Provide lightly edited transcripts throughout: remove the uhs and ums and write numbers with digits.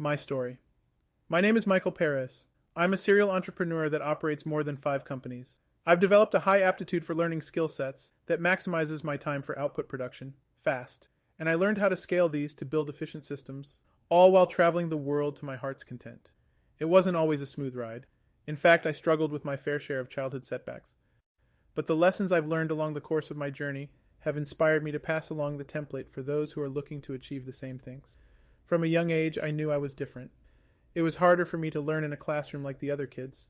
My story. My name is Michael Perez. I'm a serial entrepreneur that operates more than 5 companies. I've developed a high aptitude for learning skill sets that maximizes my time for output production, fast, and I learned how to scale these to build efficient systems, all while traveling the world to my heart's content. It wasn't always a smooth ride. In fact, I struggled with my fair share of childhood setbacks. But the lessons I've learned along the course of my journey have inspired me to pass along the template for those who are looking to achieve the same things. From a young age, I knew I was different. It was harder for me to learn in a classroom like the other kids,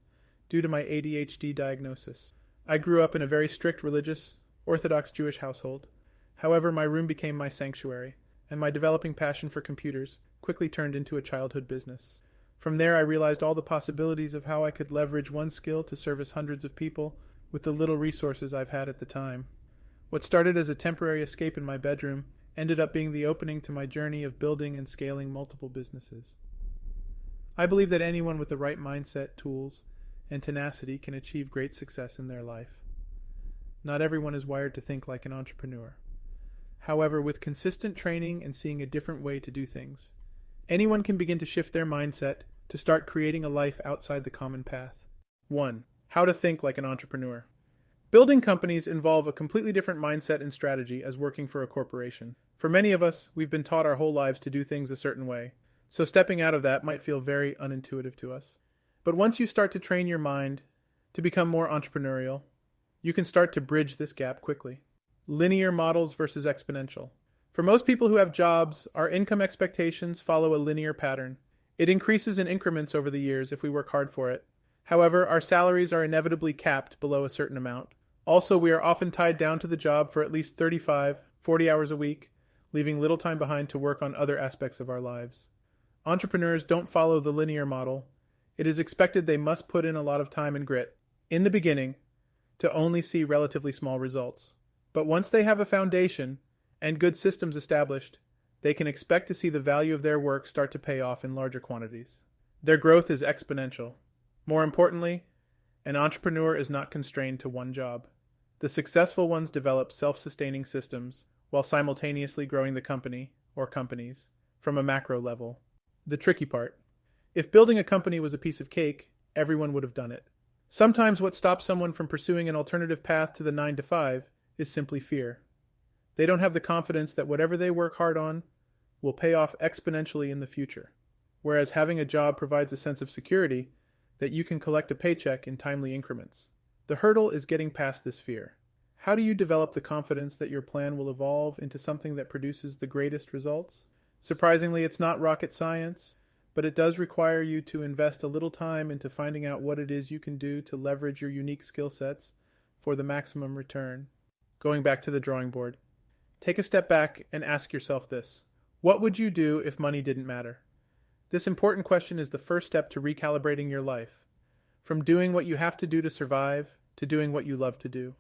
due to my ADHD diagnosis. I grew up in a very strict religious, Orthodox Jewish household. However, my room became my sanctuary, and my developing passion for computers quickly turned into a childhood business. From there, I realized all the possibilities of how I could leverage one skill to service hundreds of people with the little resources I've had at the time. What started as a temporary escape in my bedroom ended up being the opening to my journey of building and scaling multiple businesses. I believe that anyone with the right mindset, tools, and tenacity can achieve great success in their life. Not everyone is wired to think like an entrepreneur. However, with consistent training and seeing a different way to do things, anyone can begin to shift their mindset to start creating a life outside the common path. 1. How to think like an entrepreneur. Building companies involve a completely different mindset and strategy as working for a corporation. For many of us, we've been taught our whole lives to do things a certain way, so stepping out of that might feel very unintuitive to us. But once you start to train your mind to become more entrepreneurial, you can start to bridge this gap quickly. Linear models versus exponential. For most people who have jobs, our income expectations follow a linear pattern. It increases in increments over the years if we work hard for it. However, our salaries are inevitably capped below a certain amount. Also, we are often tied down to the job for at least 35, 40 hours a week, leaving little time behind to work on other aspects of our lives. Entrepreneurs don't follow the linear model. It is expected they must put in a lot of time and grit in the beginning to only see relatively small results. But once they have a foundation and good systems established, they can expect to see the value of their work start to pay off in larger quantities. Their growth is exponential. More importantly, an entrepreneur is not constrained to one job. The successful ones develop self-sustaining systems while simultaneously growing the company, or companies, from a macro level. The tricky part. If building a company was a piece of cake, everyone would have done it. Sometimes what stops someone from pursuing an alternative path to the 9 to 5 is simply fear. They don't have the confidence that whatever they work hard on will pay off exponentially in the future, whereas having a job provides a sense of security that you can collect a paycheck in timely increments. The hurdle is getting past this fear. How do you develop the confidence that your plan will evolve into something that produces the greatest results? Surprisingly, it's not rocket science, but it does require you to invest a little time into finding out what it is you can do to leverage your unique skill sets for the maximum return. Going back to the drawing board. Take a step back and ask yourself this. What would you do if money didn't matter? This important question is the first step to recalibrating your life, from doing what you have to do to survive to doing what you love to do.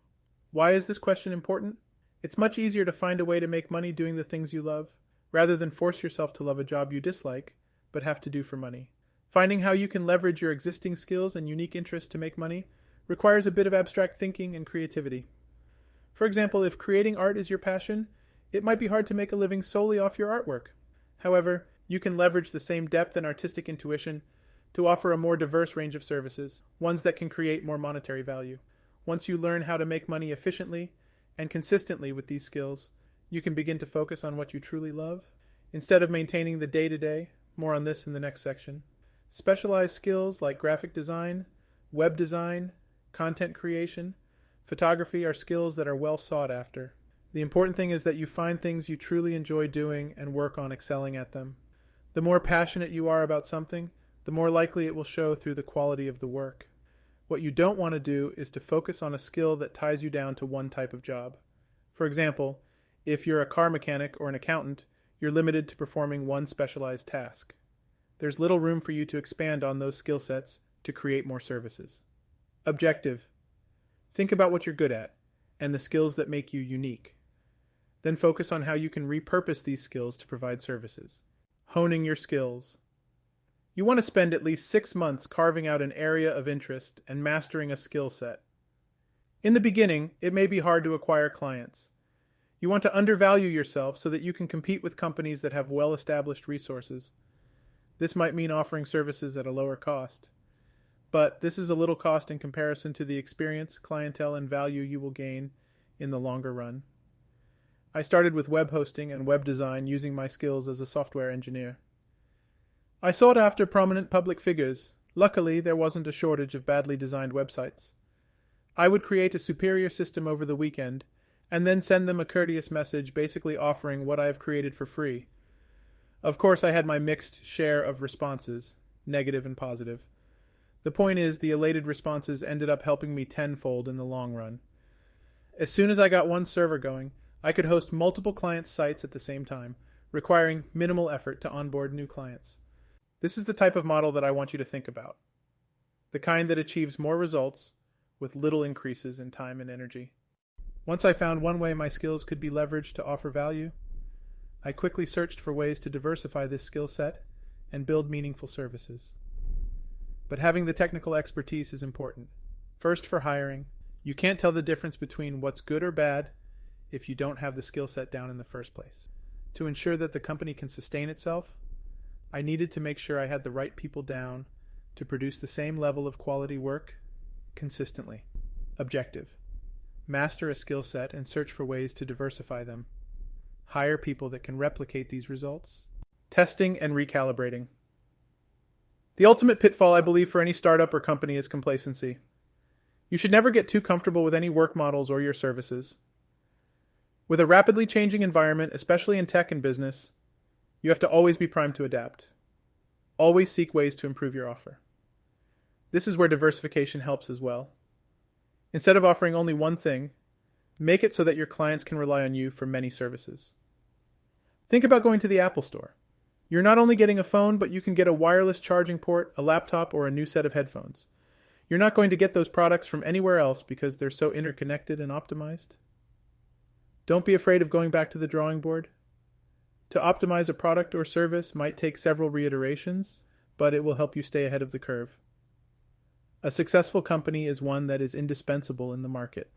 Why is this question important? It's much easier to find a way to make money doing the things you love, rather than force yourself to love a job you dislike, but have to do for money. Finding how you can leverage your existing skills and unique interests to make money requires a bit of abstract thinking and creativity. For example, if creating art is your passion, it might be hard to make a living solely off your artwork. However, you can leverage the same depth and artistic intuition to offer a more diverse range of services, ones that can create more monetary value. Once you learn how to make money efficiently and consistently with these skills, you can begin to focus on what you truly love, instead of maintaining the day-to-day. More on this in the next section. Specialized skills like graphic design, web design, content creation, photography are skills that are well sought after. The important thing is that you find things you truly enjoy doing and work on excelling at them. The more passionate you are about something, the more likely it will show through the quality of the work. What you don't want to do is to focus on a skill that ties you down to one type of job. For example, if you're a car mechanic or an accountant, you're limited to performing one specialized task. There's little room for you to expand on those skill sets to create more services. Objective. Think about what you're good at and the skills that make you unique. Then focus on how you can repurpose these skills to provide services. Honing your skills. You want to spend at least 6 months carving out an area of interest and mastering a skill set. In the beginning, it may be hard to acquire clients. You want to undervalue yourself so that you can compete with companies that have well-established resources. This might mean offering services at a lower cost, but this is a little cost in comparison to the experience, clientele, and value you will gain in the longer run. I started with web hosting and web design using my skills as a software engineer. I sought after prominent public figures. Luckily, there wasn't a shortage of badly designed websites. I would create a superior system over the weekend and then send them a courteous message basically offering what I have created for free. Of course, I had my mixed share of responses, negative and positive. The point is, the elated responses ended up helping me tenfold in the long run. As soon as I got one server going, I could host multiple clients' sites at the same time, requiring minimal effort to onboard new clients. This is the type of model that I want you to think about. The kind that achieves more results with little increases in time and energy. Once I found one way my skills could be leveraged to offer value, I quickly searched for ways to diversify this skill set and build meaningful services. But having the technical expertise is important. First, for hiring, you can't tell the difference between what's good or bad if you don't have the skill set down in the first place. To ensure that the company can sustain itself, I needed to make sure I had the right people down to produce the same level of quality work consistently. Objective: master a skill set and search for ways to diversify them. Hire people that can replicate these results. Testing and recalibrating. The ultimate pitfall, I believe, for any startup or company is complacency. You should never get too comfortable with any work models or your services. With a rapidly changing environment, especially in tech and business, you have to always be primed to adapt. Always seek ways to improve your offer. This is where diversification helps as well. Instead of offering only one thing, make it so that your clients can rely on you for many services. Think about going to the Apple Store. You're not only getting a phone, but you can get a wireless charging port, a laptop, or a new set of headphones. You're not going to get those products from anywhere else because they're so interconnected and optimized. Don't be afraid of going back to the drawing board. To optimize a product or service might take several reiterations, but it will help you stay ahead of the curve. A successful company is one that is indispensable in the market.